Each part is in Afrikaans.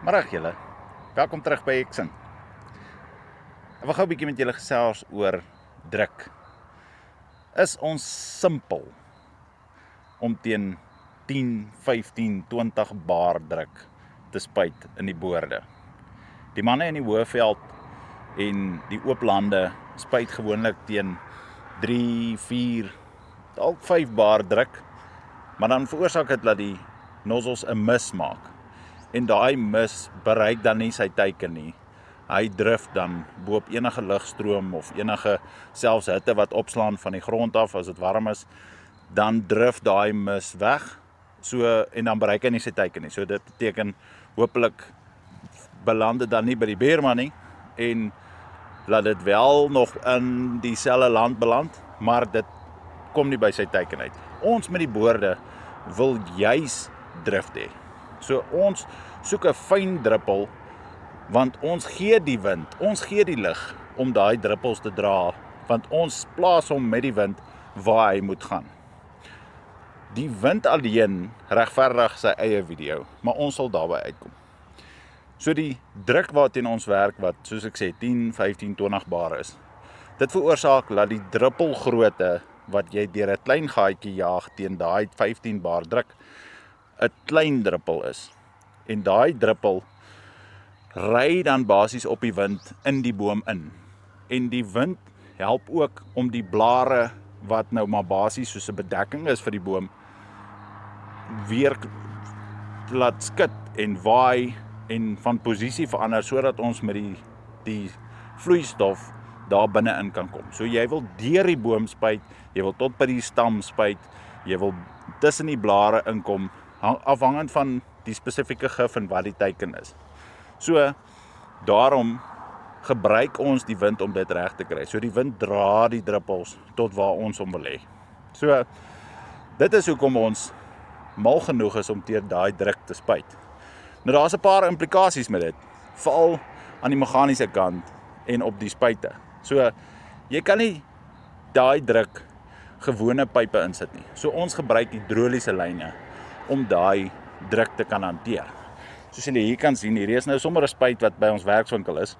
Middag julle, welkom terug by Eksin. Ek wil gou 'n bietjie met julle gesels oor druk. Is ons simpel om teen 10, 15, 20 bar druk te spuit in die boorde? Die manne in die Hoëveld en die oop lande spuit gewoonlik teen 3, 4, dalk 5 bar druk, maar dan veroorsaak dit dat die nozzels 'n mis maak. En daai mis bereik dan nie sy teiken nie. Hy drif dan bo op enige lugstroom of enige selfs hitte wat opslaan van die grond af as dit warm is, dan drif daai mis weg. So en dan bereik hy nie sy teiken nie. So dit beteken hopelik beland dit dan nie by die beerman nie en laat dit wel nog in dieselfde land beland, maar dit kom nie by sy teiken uit. Ons met die boorde wil juis drift hê. So ons soek 'n fyn druppel, want ons gee die wind, ons gee die lig om daai druppels te dra, want ons plaas hom met die wind waar hy moet gaan. Die wind alleen regverdig sy eie video, maar ons sal daarby uitkom. So die druk waarteen ons werk, wat soos ek sê 10, 15, 20 bar is, dit veroorsaak dat die druppelgrootte wat jy deur 'n klein gaatjie jaag teen daai 15 bar druk, 'n klein druppel is. En daai druppel ry dan basies op die wind in die boom in. En die wind help ook om die blare wat nou maar basies soos 'n bedekking is vir die boom weer laat skud en waai en van posisie verander sodat ons met die vloeistof daar binne in kan kom. So jy wil deur die boom spuit, jy wil tot by die stam spuit, jy wil tussen die blare inkom, afhangend van die spesifieke gif en wat die teiken is. So daarom gebruik ons die wind om dit reg te kry. So die wind dra die druppels tot waar ons hom wil hê. So dit is hoekom ons mal genoeg is om teen daai druk te spuit. Nou daar's 'n paar implikasies met dit, veral aan die meganiese kant en op die spuite. So jy kan nie daai druk gewone pype insit nie. So ons gebruik hidroliese lyne om daai druk te kan hanteer. Soos julle hier kan sien, hierdie is nou sommer 'n spuit wat by ons werkswinkel is.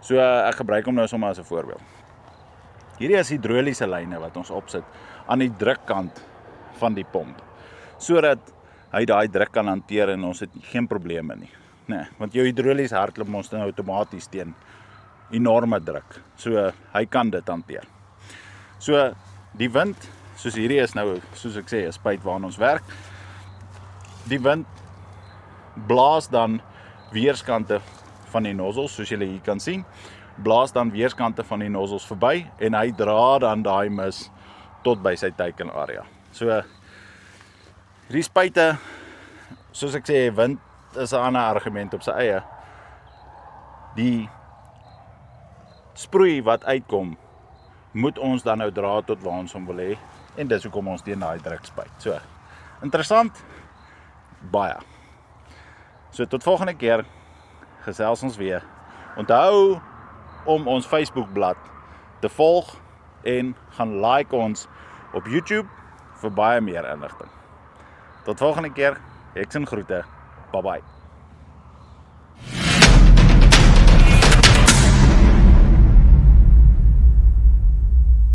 So ek gebruik hom nou sommer as 'n voorbeeld. Hierdie is hidroliese lyne wat ons opsit aan die drukkant van die pomp, sodat hy daai druk kan hanteer en ons het geen probleme nie. Nee, want jou hidroliese hardloop ons nou outomaties teen enorme druk. So hy kan dit hanteer. So die wind, soos hierdie is nou, soos ek sê, 'n spuit waarna ons werk. Die wind blaas dan weerskante van die nozzels, soos julle hier kan sien, blaas dan weerskante van die nozzels verby en hy dra dan daai mis tot by sy teiken area. So hierdie spuite, soos ek sê, wind is 'n ander argument op sy eie. Die sproei wat uitkom, moet ons dan nou dra tot waar ons hom wil hê, en dis hoekom ons teen daai druk spuit. So, interessant, baie. So tot volgende keer, gesels ons weer. Onthou om ons Facebookblad te volg en gaan like ons op YouTube vir baie meer inligting. Tot volgende keer, Eksin groete, bye bye.